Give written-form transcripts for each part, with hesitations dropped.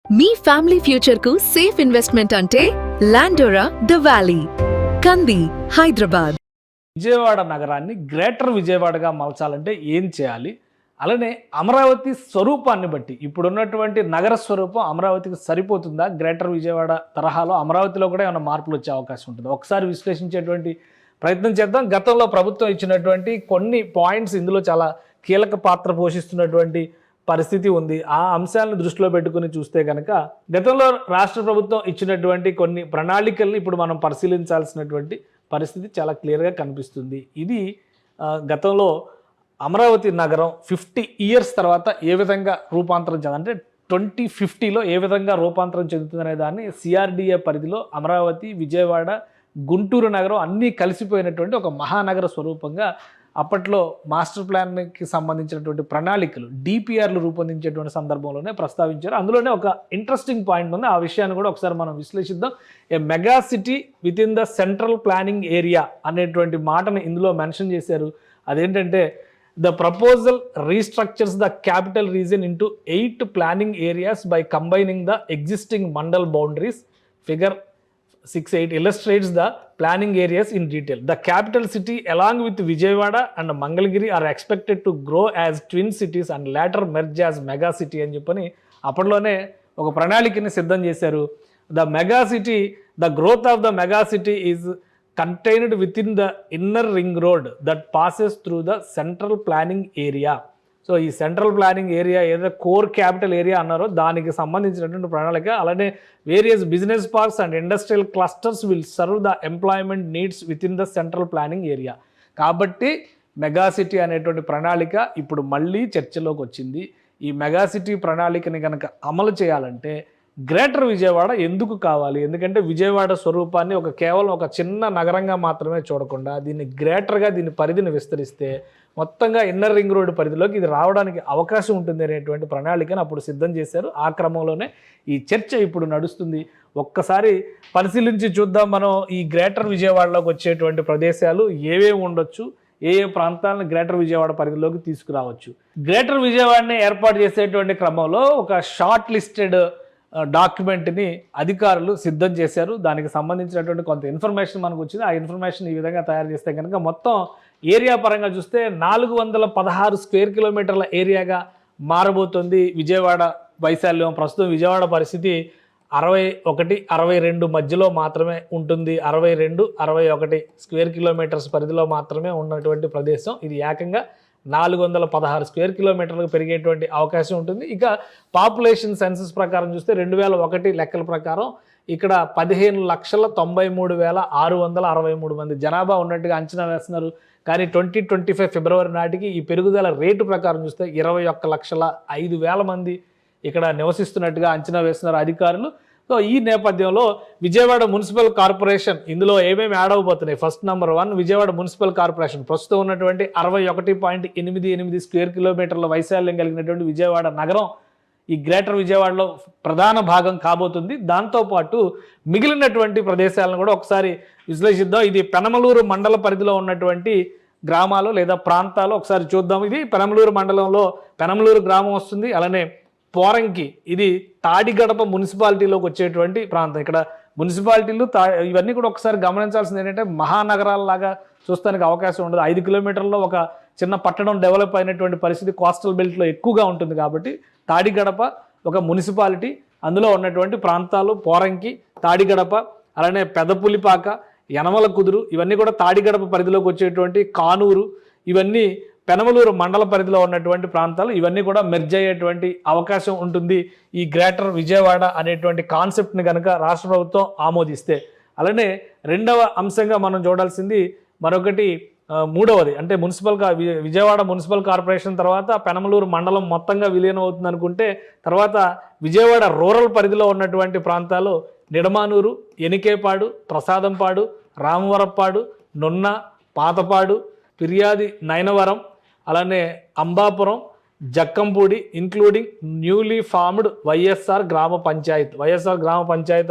మీ family future కు safe investment అంటే లాండోరా the valley, కంది, హైదరాబాద్. విజయవాడ నగరాన్ని గ్రేటర్ విజయవాడగా మలచాలంటే ఏం చేయాలి? అలానే అమరావతి స్వరూపాన్ని బట్టి ఇప్పుడున్నటువంటి నగర స్వరూపం అమరావతికి సరిపోతుందా? గ్రేటర్ విజయవాడ తరహాలో అమరావతిలో కూడా ఏమైనా మార్పులు వచ్చే అవకాశం ఉంటుంది? ఒకసారి విశ్లేషించేటువంటి ప్రయత్నం చేద్దాం. గతంలో ప్రభుత్వం ఇచ్చినటువంటి కొన్ని పాయింట్స్ ఇందులో చాలా కీలక పాత్ర పోషిస్తున్నటువంటి పరిస్థితి ఉంది. ఆ అంశాలను దృష్టిలో పెట్టుకుని చూస్తే కనుక గతంలో రాష్ట్ర ప్రభుత్వం ఇచ్చినటువంటి కొన్ని ప్రణాళికల్ని ఇప్పుడు మనం పరిశీలించాల్సినటువంటి పరిస్థితి చాలా క్లియర్గా కనిపిస్తుంది. ఇది గతంలో అమరావతి నగరం 50 ఇయర్స్ తర్వాత ఏ విధంగా రూపాంతరం చెందంటే 2050లో ఏ విధంగా రూపాంతరం చెందుతుందనే దాన్ని సిఆర్డిఏ పరిధిలో అమరావతి, విజయవాడ, గుంటూరు నగరం అన్నీ కలిసిపోయినటువంటి ఒక మహానగర స్వరూపంగా అప్పట్లో మాస్టర్ ప్లాన్కి సంబంధించినటువంటి ప్రణాళికలు డిపిఆర్లు రూపొందించేటువంటి సందర్భంలోనే ప్రస్తావించారు. అందులోనే ఒక ఇంట్రెస్టింగ్ పాయింట్ ఉంది. ఆ విషయాన్ని కూడా ఒకసారి మనం విశ్లేషిద్దాం. A mega city within the central planning area అనేటువంటి మాటను ఇందులో మెన్షన్ చేశారు. అదేంటంటే the proposal restructures the capital region into 8 planning areas by combining the existing mandal boundaries. Figure 6.8 illustrates the planning areas in detail. The capital city along with Vijayawada and Mangalagiri are expected to grow as twin cities and later merge as mega city అని చెప్పని అప్పట్లోనే ఒక ప్రణాళికని సిద్ధం చేశారు. The mega city, the growth of the mega city is contained within the inner ring road that passes through the central planning area. So ఈ central planning area ఏదైతే core capital area అన్నారో దానికి సంబంధించినటువంటి ప్రణాళిక. అలానే various business parks and industrial clusters will serve the employment needs with in the central planning area. కాబట్టి mega city అనేటువంటి ప్రణాళిక ఇప్పుడు మళ్ళీ చర్చలోకి వచ్చింది. ఈ మెగా సిటీ ప్రణాళికని కనుక అమలు చేయాలంటే గ్రేటర్ విజయవాడ ఎందుకు కావాలి? ఎందుకంటే విజయవాడ స్వరూపాన్ని కేవలం ఒక చిన్న నగరంగా మాత్రమే చూడకుండా దీన్ని గ్రేటర్గా దీని పరిధిని విస్తరిస్తే మొత్తంగా ఇన్నర్ రింగ్ రోడ్డు పరిధిలోకి ఇది రావడానికి అవకాశం ఉంటుంది అనేటువంటి ప్రణాళికను అప్పుడు సిద్ధం చేశారు. ఆ క్రమంలోనే ఈ చర్చ ఇప్పుడు నడుస్తుంది. ఒక్కసారి పరిశీలించి చూద్దాం మనం ఈ గ్రేటర్ విజయవాడలోకి వచ్చేటువంటి ప్రదేశాలు ఏవేవి ఉండొచ్చు, ఏ ఏ ప్రాంతాలను గ్రేటర్ విజయవాడ పరిధిలోకి తీసుకురావచ్చు. గ్రేటర్ విజయవాడని ఏర్పాటు చేసేటువంటి క్రమంలో ఒక షార్ట్ లిస్టెడ్ డాక్యుమెంట్ని అధికారులు సిద్ధం చేశారు. దానికి సంబంధించినటువంటి కొంత ఇన్ఫర్మేషన్ మనకు వచ్చింది. ఆ ఇన్ఫర్మేషన్ ఈ విధంగా తయారు చేస్తే కనుక మొత్తం ఏరియా పరంగా చూస్తే 416 స్క్వేర్ కిలోమీటర్ల ఏరియాగా మారబోతుంది విజయవాడ వైశాల్యం. ప్రస్తుతం విజయవాడ పరిస్థితి 61, 62 మధ్యలో మాత్రమే ఉంటుంది. 62, 61 స్క్వేర్ కిలోమీటర్స్ పరిధిలో మాత్రమే ఉన్నటువంటి ప్రదేశం. ఇది ఏకంగా 416 స్క్వేర్ కిలోమీటర్లకు పెరిగేటువంటి అవకాశం ఉంటుంది. ఇక పాపులేషన్ సెన్సస్ ప్రకారం చూస్తే 2001 లెక్కల ప్రకారం ఇక్కడ 15,93,663 మంది జనాభా ఉన్నట్టుగా అంచనా వేస్తున్నారు. కానీ 2025 ఫిబ్రవరి నాటికి ఈ పెరుగుదల రేటు ప్రకారం చూస్తే 21,05,000 మంది ఇక్కడ నివసిస్తున్నట్టుగా అంచనా వేస్తున్నారు అధికారులు. సో ఈ నేపథ్యంలో విజయవాడ మున్సిపల్ కార్పొరేషన్ ఇందులో ఏమేమి యాడ్ అవబోతున్నాయి? First number 1 Vijayawada municipal corporation ప్రస్తుతం ఉన్నటువంటి 61.88 స్క్వేర్ కిలోమీటర్ల వైశాల్యం కలిగినటువంటి విజయవాడ నగరం ఈ గ్రేటర్ విజయవాడలో ప్రధాన భాగం కాబోతుంది. దాంతోపాటు మిగిలినటువంటి ప్రదేశాలను కూడా ఒకసారి విశ్లేషిద్దాం. ఇది పెనమలూరు మండల పరిధిలో ఉన్నటువంటి గ్రామాలు లేదా ప్రాంతాలు ఒకసారి చూద్దాం. ఇది పెనమలూరు మండలంలో పెనమలూరు గ్రామం వస్తుంది. అలానే పోరంకి ఇది తాడిగడప మున్సిపాలిటీలోకి వచ్చేటువంటి ప్రాంతం. ఇక్కడ మున్సిపాలిటీలు ఇవన్నీ కూడా ఒకసారి గమనించాల్సింది ఏంటంటే మహానగరాలలాగా చూస్తానికి అవకాశం ఉండదు. 5 కిలోమీటర్లలో ఒక చిన్న పట్టణం డెవలప్ అయినటువంటి పరిస్థితి కోస్టల్ బెల్ట్లో ఎక్కువగా ఉంటుంది. కాబట్టి తాడిగడప ఒక మున్సిపాలిటీ, అందులో ఉన్నటువంటి ప్రాంతాలు పోరంకి, తాడిగడప, అలానే పెదపులిపాక, యనమల కుదురు ఇవన్నీ కూడా తాడిగడప పరిధిలోకి వచ్చేటువంటి కానూరు, ఇవన్నీ పెనమలూరు మండల పరిధిలో ఉన్నటువంటి ప్రాంతాలు. ఇవన్నీ కూడా మెర్జ్ అయ్యేటువంటి అవకాశం ఉంటుంది ఈ గ్రేటర్ విజయవాడ అనేటువంటి కాన్సెప్ట్ని కనుక రాష్ట్ర ప్రభుత్వం ఆమోదిస్తే. అలానే రెండవ అంశంగా మనం చూడాల్సింది మరొకటి మూడవది అంటే విజయవాడ మున్సిపల్ కార్పొరేషన్ తర్వాత పెనమలూరు మండలం మొత్తంగా విలీనం అవుతుంది అనుకుంటే తర్వాత విజయవాడ రూరల్ పరిధిలో ఉన్నటువంటి ప్రాంతాలు నిడమానూరు, ఎనికేపాడు, ప్రసాదంపాడు, రామవరప్పాడు, నున్న, పాతపాడు, ఫిర్యాది, నయనవరం, అలానే Ambapuram, Jakkampudi including newly formed YSR గ్రామ పంచాయత్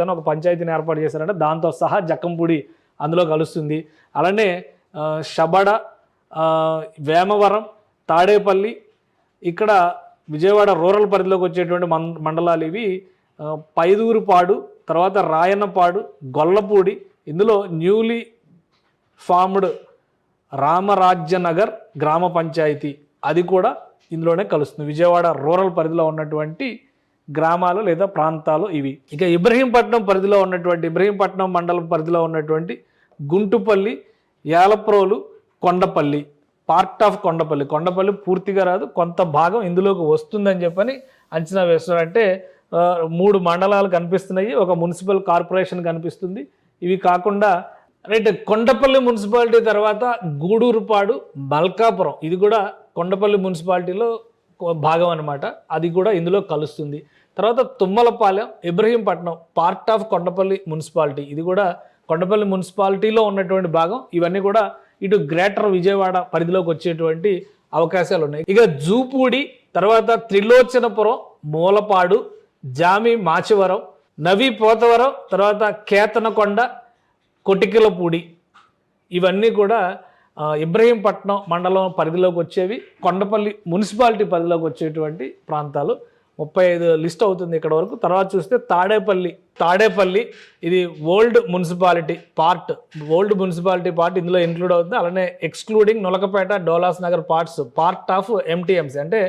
అని ఒక పంచాయతీని ఏర్పాటు చేశారంటే దాంతో సహా జక్కంపూడి అందులో కలుస్తుంది. అలానే షబడ, వేమవరం, తాడేపల్లి, ఇక్కడ విజయవాడ రూరల్ పరిధిలోకి వచ్చేటువంటి మండలాలు ఇవి. పైదూరుపాడు, తర్వాత రాయన్నపాడు, గొల్లపూడి, ఇందులో న్యూలీ ఫార్మ్డ్ రామరాజ్యనగర్ గ్రామ పంచాయతీ అది కూడా ఇందులోనే కలుస్తుంది. విజయవాడ రూరల్ పరిధిలో ఉన్నటువంటి గ్రామాలు లేదా ప్రాంతాలు ఇవి. ఇక ఇబ్రహీంపట్నం పరిధిలో ఉన్నటువంటి ఇబ్రహీంపట్నం మండలం పరిధిలో ఉన్నటువంటి గుంటుపల్లి, యాలప్రోలు, కొండపల్లి, పార్ట్ ఆఫ్ కొండపల్లి పూర్తిగా రాదు, కొంత భాగం ఇందులోకి వస్తుందని చెప్పని అంచనా వేస్తున్నారు. అంటే 3 మండలాలు కనిపిస్తున్నాయి, ఒక మున్సిపల్ కార్పొరేషన్ కనిపిస్తుంది. ఇవి కాకుండా రైట్ కొండపల్లి మున్సిపాలిటీ తర్వాత గూడూరుపాడు, మల్కాపురం ఇది కూడా కొండపల్లి మున్సిపాలిటీలో భాగం అనమాట, అది కూడా ఇందులో కలుస్తుంది. తర్వాత Thummalapalem, Ibrahimpatnam part of Kondapalli municipality, ఇది కూడా కొండపల్లి మున్సిపాలిటీలో ఉన్నటువంటి భాగం. ఇవన్నీ కూడా ఇటు గ్రేటర్ విజయవాడ పరిధిలోకి వచ్చేటువంటి అవకాశాలు ఉన్నాయి. ఇక జూపూడి, తర్వాత త్రిలోచనపురం, మూలపాడు, జామి మాచివరం, నవీ పోతవరం, తర్వాత కేతనకొండ, కొటికిలపూడి ఇవన్నీ కూడా ఇబ్రహీంపట్నం మండలం పరిధిలోకి వచ్చేవి, కొండపల్లి మున్సిపాలిటీ పరిధిలోకి వచ్చేటువంటి ప్రాంతాలు. 35 లిస్ట్ అవుతుంది ఇక్కడ వరకు. తర్వాత చూస్తే తాడేపల్లి ఇది ఓల్డ్ మున్సిపాలిటీ పార్ట్ ఇందులో ఇంక్లూడ్ అవుతుంది. అలానే excluding Nulakapeta, Doulos Nagar part of MTMC అంటే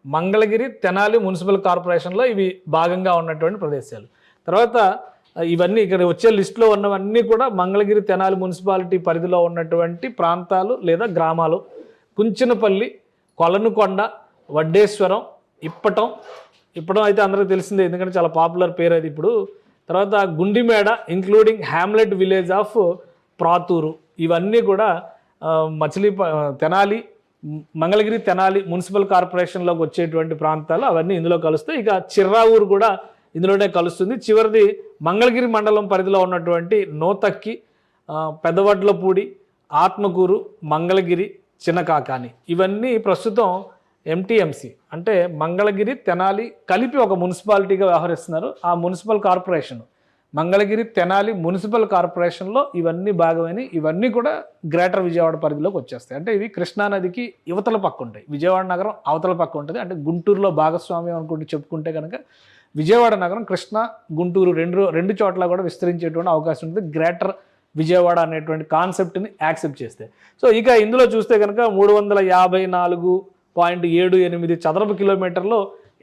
మంగళగిరి, తెనాలి మున్సిపల్ కార్పొరేషన్లో ఇవి భాగంగా ఉన్నటువంటి ప్రదేశాలు. తర్వాత ఇవన్నీ ఇక్కడ వచ్చే లిస్టులో ఉన్నవన్నీ కూడా మంగళగిరి, తెనాలి మున్సిపాలిటీ పరిధిలో ఉన్నటువంటి ప్రాంతాలు లేదా గ్రామాలు. కుంచినపల్లి, కొలనుకొండ, వడ్డేశ్వరం, ఇప్పటం అయితే అందరికీ తెలిసిందే, ఎందుకంటే చాలా పాపులర్ పేరు అది ఇప్పుడు. తర్వాత గుండిమేడ including hamlet village of Prathuru, ఇవన్నీ కూడా మంగళగిరి, తెనాలి మున్సిపల్ కార్పొరేషన్లోకి వచ్చేటువంటి ప్రాంతాలు, అవన్నీ ఇందులో కలుస్తాయి. ఇక చిర్రావూరు కూడా ఇందులోనే కలుస్తుంది. చివరిది మంగళగిరి మండలం పరిధిలో ఉన్నటువంటి నోతక్కి, పెదవడ్లపూడి, ఆత్మకూరు, మంగళగిరి, చిన్నకాకాని ఇవన్నీ ప్రస్తుతం ఎంటీఎంసీ అంటే మంగళగిరి, తెనాలి కలిపి ఒక మున్సిపాలిటీగా వ్యవహరిస్తున్నారు. ఆ municipal corporation Mangalagiri, Tenali municipal కార్పొరేషన్లో ఇవన్నీ భాగమైన ఇవన్నీ కూడా గ్రేటర్ విజయవాడ పరిధిలోకి వచ్చేస్తాయి. అంటే ఇవి కృష్ణానదికి యువతల పక్క ఉంటాయి, విజయవాడ నగరం అవతల పక్క ఉంటుంది. అంటే గుంటూరులో భాగస్వామ్యం అనుకుంటూ చెప్పుకుంటే కనుక విజయవాడ నగరం కృష్ణా, గుంటూరు రెండు చోట్ల కూడా విస్తరించేటువంటి అవకాశం ఉంటుంది గ్రేటర్ విజయవాడ అనేటువంటి కాన్సెప్ట్ని యాక్సెప్ట్ చేస్తే. సో ఇక ఇందులో చూస్తే కనుక 354.78 చదరపు కిలోమీటర్లో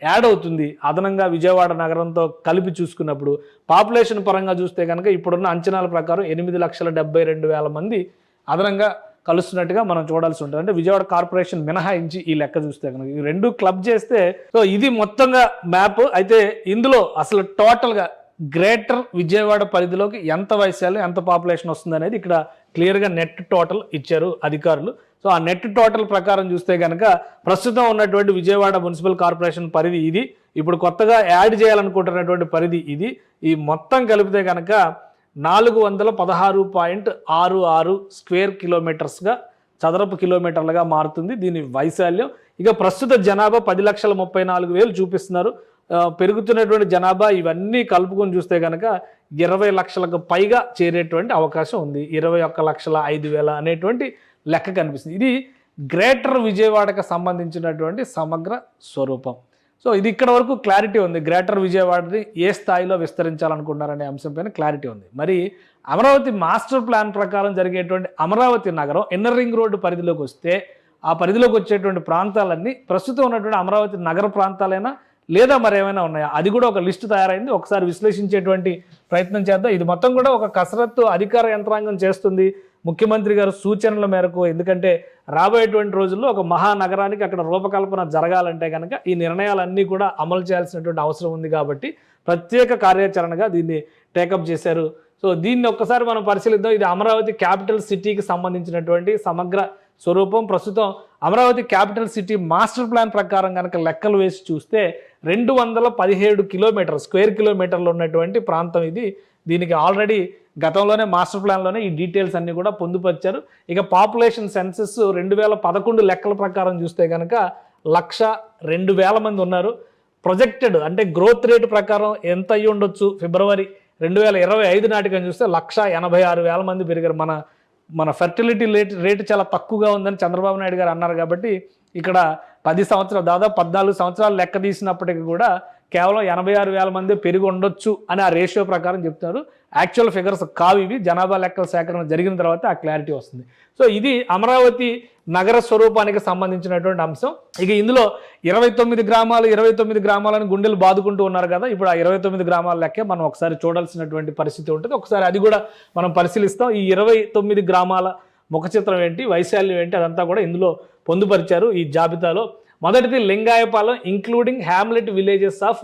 యాడ్ అవుతుంది అదనంగా విజయవాడ నగరంతో కలిపి చూసుకున్నప్పుడు. పాపులేషన్ పరంగా చూస్తే కనుక ఇప్పుడున్న అంచనాల ప్రకారం 8,72,000 మంది అదనంగా కలుస్తున్నట్టుగా మనం చూడాల్సి ఉంటుంది. అంటే విజయవాడ కార్పొరేషన్ మినహాయించి ఈ లెక్క చూస్తే కనుక ఈ రెండు క్లబ్ చేస్తే సో ఇది మొత్తంగా మ్యాప్. అయితే ఇందులో అసలు టోటల్గా గ్రేటర్ విజయవాడ పరిధిలోకి ఎంత వైశాల్యం, ఎంత పాపులేషన్ వస్తుంది అనేది ఇక్కడ క్లియర్గా నెట్ టోటల్ ఇచ్చారు అధికారులు. సో ఆ నెట్ టోటల్ ప్రకారం చూస్తే కనుక ప్రస్తుతం ఉన్నటువంటి విజయవాడ మున్సిపల్ కార్పొరేషన్ పరిధి ఇది, ఇప్పుడు కొత్తగా యాడ్ చేయాలనుకుంటున్నటువంటి పరిధి ఇది. ఈ మొత్తం కలిపితే కనుక 416.66 స్క్వేర్ కిలోమీటర్స్గా చదరపు కిలోమీటర్లుగా మారుతుంది దీని వైశాల్యం. ఇక ప్రస్తుత జనాభా 10,34,000 చూపిస్తున్నారు. పెరుగుతున్నటువంటి జనాభా ఇవన్నీ కలుపుకొని చూస్తే కనుక 20 లక్షలకు పైగా చేరేటువంటి అవకాశం ఉంది. 21,05,000 అనేటువంటి లెక్క కనిపిస్తుంది. ఇది గ్రేటర్ విజయవాడకు సంబంధించినటువంటి సమగ్ర స్వరూపం. సో ఇది ఇక్కడ వరకు క్లారిటీ ఉంది. గ్రేటర్ విజయవాడని ఏ స్థాయిలో విస్తరించాలనుకుంటున్నారనే అంశంపైన క్లారిటీ ఉంది. మరి అమరావతి మాస్టర్ ప్లాన్ ప్రకారం జరిగేటువంటి అమరావతి నగరం ఇన్నర్ రింగ్ రోడ్డు పరిధిలోకి వస్తే ఆ పరిధిలోకి వచ్చేటువంటి ప్రాంతాలన్నీ ప్రస్తుతం ఉన్నటువంటి అమరావతి నగర ప్రాంతాలైనా లేదా మరేమైనా ఉన్నాయా, అది కూడా ఒక లిస్టు తయారైంది. ఒకసారి విశ్లేషించేటువంటి ప్రయత్నం చేద్దాం. ఇది మొత్తం కూడా ఒక కసరత్తు అధికార యంత్రాంగం చేస్తుంది ముఖ్యమంత్రి గారు సూచనల మేరకు. ఎందుకంటే రాబోయేటువంటి రోజుల్లో ఒక మహానగరానికి అక్కడ రూపకల్పన జరగాలంటే కనుక ఈ నిర్ణయాలన్నీ కూడా అమలు చేయాల్సినటువంటి అవసరం ఉంది కాబట్టి ప్రత్యేక కార్యాచరణగా దీన్ని టేకప్ చేశారు. సో దీన్ని ఒక్కసారి మనం పరిశీలిద్దాం. ఇది అమరావతి క్యాపిటల్ సిటీకి సంబంధించినటువంటి సమగ్ర స్వరూపం. ప్రస్తుతం Amaravati capital city master plan ప్రకారం కనుక లెక్కలు వేసి చూస్తే 217 కిలోమీటర్ స్క్వేర్ కిలోమీటర్లు ఉన్నటువంటి ప్రాంతం ఇది. దీనికి ఆల్రెడీ గతంలోనే మాస్టర్ ప్లాన్లోనే ఈ డీటెయిల్స్ అన్నీ కూడా పొందుపరిచారు. ఇక పాపులేషన్ సెన్సెస్ 2011 లెక్కల ప్రకారం చూస్తే కనుక 102,000 మంది ఉన్నారు. ప్రొజెక్టెడ్ అంటే గ్రోత్ రేటు ప్రకారం ఎంత అయ్యి ఉండొచ్చు ఫిబ్రవరి 2025 నాటికని చూస్తే 186,000 మంది పెరిగారు. మన ఫెర్టిలిటీ రేటు చాలా తక్కువగా ఉందని చంద్రబాబు నాయుడు గారు అన్నారు. కాబట్టి ఇక్కడ 10 సంవత్సరాలు దాదాపు 14 సంవత్సరాలు లెక్క తీసినప్పటికీ కూడా కేవలం 86,000 మంది పెరిగి ఉండొచ్చు అని ఆ రేషియో ప్రకారం చెప్తున్నారు. యాక్చువల్ ఫిగర్స్ కావు ఇవి, జనాభా లెక్కల సేకరణ జరిగిన తర్వాత ఆ క్లారిటీ వస్తుంది. సో ఇది అమరావతి నగర స్వరూపానికి సంబంధించినటువంటి అంశం. ఇక ఇందులో 29 గ్రామాలని గుండెలు బాదుకుంటూ ఉన్నారు కదా, ఇప్పుడు ఆ 29 గ్రామాల లెక్కే మనం ఒకసారి చూడాల్సినటువంటి పరిస్థితి ఉంటుంది. ఒకసారి అది కూడా మనం పరిశీలిస్తాం. ఈ 29 గ్రామాల ముఖ చిత్రం ఏంటి, వైశాల్యం ఏంటి, అదంతా కూడా ఇందులో పొందుపరిచారు ఈ జాబితాలో. మొదటిది Lingayapalem, including hamlet villages of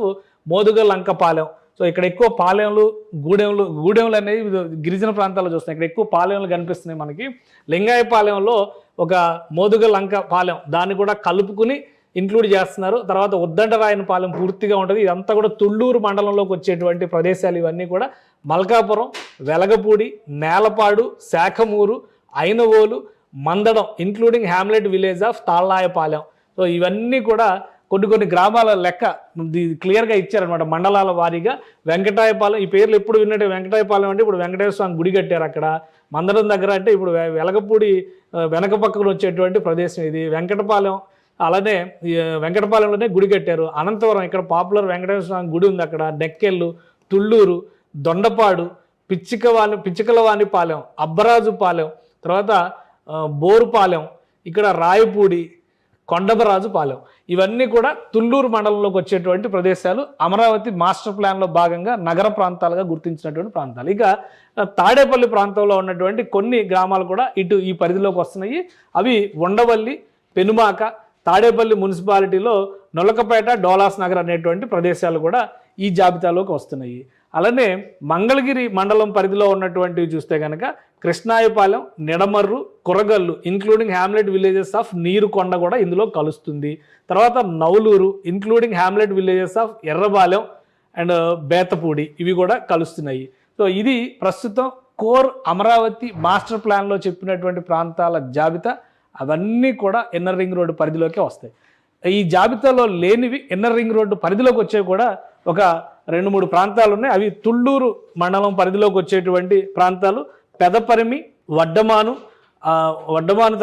Modugalankapalem. So ఇక్కడ ఎక్కువ పాలెంలు, గూడెంలు అనేవి గిరిజన ప్రాంతాల్లో చూస్తున్నాయి. ఇక్కడ ఎక్కువ పాలెంలు కనిపిస్తున్నాయి మనకి. లింగాయపాలెంలో ఒక మోదుగలంకపాలెం దాన్ని కూడా కలుపుకుని ఇంక్లూడ్ చేస్తున్నారు. తర్వాత ఉద్దండరాయనపాలెం పూర్తిగా ఉంటుంది. ఇదంతా కూడా తుళ్ళూరు మండలంలోకి వచ్చేటువంటి ప్రదేశాలు ఇవన్నీ కూడా. Malkapuram, Velagapudi, Nelapadu, Sakhamuru, Ainavolu, Mandadam including hamlet village of Tallayapalem. So ఇవన్నీ కూడా కొన్ని గ్రామాల లెక్క క్లియర్గా ఇచ్చారనమాట మండలాల వారీగా. వెంకటాయపాలెం, ఈ పేర్లు ఎప్పుడు విన్నట్టే, వెంకటాయపాలెం అంటే ఇప్పుడు వెంకటేశ్వర స్వామి గుడి కట్టారు అక్కడ. మందడం దగ్గర అంటే ఇప్పుడు వెలగపూడి వెనక పక్కన వచ్చేటువంటి ప్రదేశం ఇది. వెంకటపాలెం, అలానే వెంకటపాలెంలోనే గుడి కట్టారు. అనంతపురం, ఇక్కడ పాపులర్ వెంకటేశ్వర స్వామి గుడి ఉంది అక్కడ. డెక్కెళ్ళు, తుళ్ళూరు, దొండపాడు, పిచ్చికలవాణిపాలెం, అబ్బరాజుపాలెం, తర్వాత బోరుపాలెం, ఇక్కడ రాయపూడి, కొండబరాజుపాలెం, ఇవన్నీ కూడా తుళ్ళూరు మండలంలోకి వచ్చేటువంటి ప్రదేశాలు. అమరావతి మాస్టర్ ప్లాన్లో భాగంగా నగర ప్రాంతాలుగా గుర్తించినటువంటి ప్రాంతాలు. ఇక తాడేపల్లి ప్రాంతంలో ఉన్నటువంటి కొన్ని గ్రామాలు కూడా ఇటు ఈ పరిధిలోకి వస్తున్నాయి. అవి ఉండవల్లి, పెనుమాక, తాడేపల్లి మున్సిపాలిటీలో నొలకపేట, డోలాస్ నగర్ అనేటువంటి ప్రదేశాలు కూడా ఈ జాబితాలోకి వస్తున్నాయి. అలానే మంగళగిరి మండలం పరిధిలో ఉన్నటువంటివి చూస్తే కనుక Krishnayapalem, Nidamarru, Kuragallu including hamlet villages of Neerukonda కూడా ఇందులో కలుస్తుంది. తర్వాత Navuluru including hamlet villages of Errabalem and Bethapudi, ఇవి కూడా కలుస్తున్నాయి. సో ఇది ప్రస్తుతం కోర్ అమరావతి మాస్టర్ ప్లాన్లో చెప్పినటువంటి ప్రాంతాల జాబితా. అవన్నీ కూడా ఇన్నర్ రింగ్ రోడ్డు పరిధిలోకే వస్తాయి. ఈ జాబితాలో లేనివి ఇన్నర్ రింగ్ రోడ్డు పరిధిలోకి వచ్చేవి కూడా ఒక 2-3 ప్రాంతాలు ఉన్నాయి. అవి తుళ్ళూరు మండలం పరిధిలోకి వచ్చేటువంటి ప్రాంతాలు. పెదపరిమి, వడ్డమాను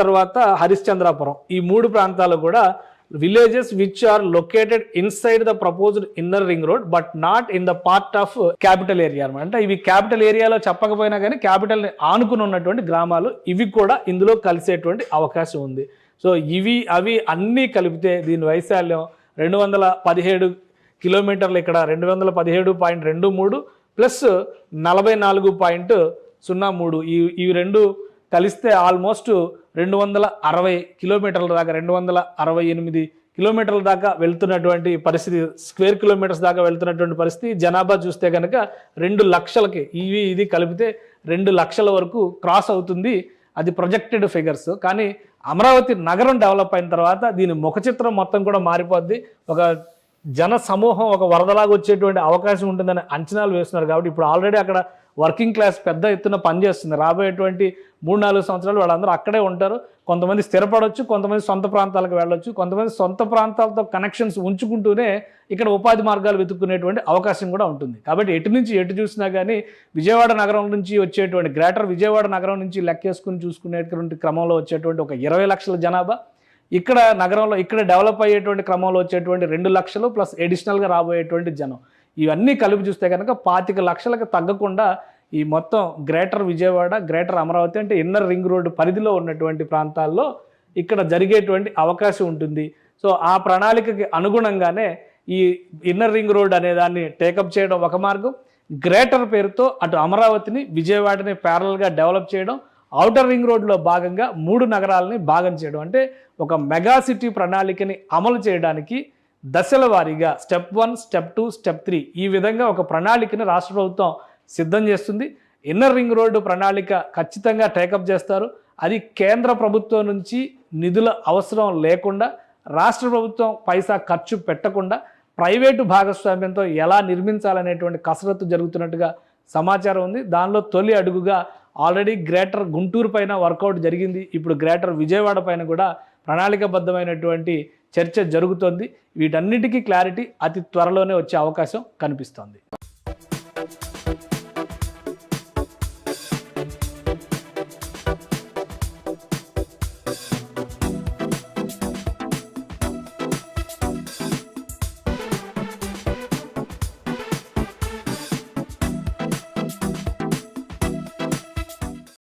తర్వాత హరిశ్చంద్రాపురం, ఈ 3 ప్రాంతాలు కూడా villages which are located inside the proposed inner ring road but not in the part of capital area అనమాట. అంటే ఇవి క్యాపిటల్ ఏరియాలో చెప్పకపోయినా కానీ క్యాపిటల్ని ఆనుకుని ఉన్నటువంటి గ్రామాలు, ఇవి కూడా ఇందులో కలిసేటువంటి అవకాశం ఉంది. సో అవి అన్నీ కలిపితే దీని వైశాల్యం 217 కిలోమీటర్లు, ఇక్కడ 217.23 ప్లస్ 44.03, ఈ రెండు కలిస్తే ఆల్మోస్ట్ 260 కిలోమీటర్ల దాకా, 268 కిలోమీటర్ల దాకా వెళ్తున్నటువంటి పరిస్థితి, స్క్వేర్ కిలోమీటర్స్ దాకా వెళ్తున్నటువంటి పరిస్థితి. జనాభా చూస్తే కనుక 2 లక్షలకి ఇది కలిపితే 2 లక్షల వరకు క్రాస్ అవుతుంది. అది ప్రొజెక్టెడ్ ఫిగర్స్. కానీ అమరావతి నగరం డెవలప్ అయిన తర్వాత దీని ముఖ చిత్రం మొత్తం కూడా మారిపోద్ది. ఒక జన సమూహం ఒక వరదలాగా వచ్చేటువంటి అవకాశం ఉంటుందని అంచనాలు వేస్తున్నారు. కాబట్టి ఇప్పుడు ఆల్రెడీ అక్కడ వర్కింగ్ క్లాస్ పెద్ద ఎత్తున పనిచేస్తుంది. రాబోయేటువంటి 3-4 సంవత్సరాలు వాళ్ళందరూ అక్కడే ఉంటారు. కొంతమంది స్థిరపడవచ్చు, కొంతమంది సొంత ప్రాంతాలకు వెళ్ళొచ్చు, కొంతమంది సొంత ప్రాంతాలతో కనెక్షన్స్ ఉంచుకుంటూనే ఇక్కడ ఉపాధి మార్గాలు వెతుక్కునేటువంటి అవకాశం కూడా ఉంటుంది. కాబట్టి ఎటు నుంచి ఎటు చూసినా కానీ విజయవాడ నగరం నుంచి వచ్చేటువంటి గ్రేటర్ విజయవాడ నగరం నుంచి లెక్కేసుకుని చూసుకునేటువంటి క్రమంలో వచ్చేటువంటి ఒక 20 లక్షల జనాభా, ఇక్కడ నగరంలో ఇక్కడ డెవలప్ అయ్యేటువంటి క్రమంలో వచ్చేటువంటి 2 లక్షలు ప్లస్ ఎడిషనల్గా రాబోయేటువంటి జనం, ఇవన్నీ కలిపి చూస్తే కనుక 25 లక్షలకు తగ్గకుండా ఈ మొత్తం గ్రేటర్ విజయవాడ, గ్రేటర్ అమరావతి అంటే ఇన్నర్ రింగ్ రోడ్డు పరిధిలో ఉన్నటువంటి ప్రాంతాల్లో ఇక్కడ జరిగేటువంటి అవకాశం ఉంటుంది. సో ఆ ప్రణాళికకి అనుగుణంగానే ఈ ఇన్నర్ రింగ్ రోడ్ అనే దాన్ని టేకప్ చేయడం ఒక మార్గం, గ్రేటర్ పేరుతో అటు అమరావతిని విజయవాడని ప్యారల్గా డెవలప్ చేయడం, ఔటర్ రింగ్ రోడ్లో భాగంగా 3 నగరాలని భాగం చేయడం, అంటే ఒక మెగా సిటీ ప్రణాళికని అమలు చేయడానికి దశల వారీగా స్టెప్ 1, స్టెప్ 2, స్టెప్ 3 ఈ విధంగా ఒక ప్రణాళికని రాష్ట్ర ప్రభుత్వం సిద్ధం చేస్తుంది. ఇన్నర్ రింగ్ రోడ్డు ప్రణాళిక ఖచ్చితంగా టేకప్ చేస్తారు. అది కేంద్ర ప్రభుత్వం నుంచి నిధుల అవసరం లేకుండా, రాష్ట్ర ప్రభుత్వం పైసా ఖర్చు పెట్టకుండా ప్రైవేటు భాగస్వామ్యంతో ఎలా నిర్మించాలనేటువంటి కసరత్తు జరుగుతున్నట్టుగా సమాచారం ఉంది. దానిలో తొలి అడుగుగా ఆల్రెడీ గ్రేటర్ గుంటూరు పైన వర్కౌట్ జరిగింది. ఇప్పుడు గ్రేటర్ విజయవాడ పైన కూడా ప్రణాళికబద్ధమైనటువంటి చర్చ జరుగుతోంది. వీటన్నిటికీ క్లారిటీ అతి త్వరలోనే వచ్చే అవకాశం కనిపిస్తోంది.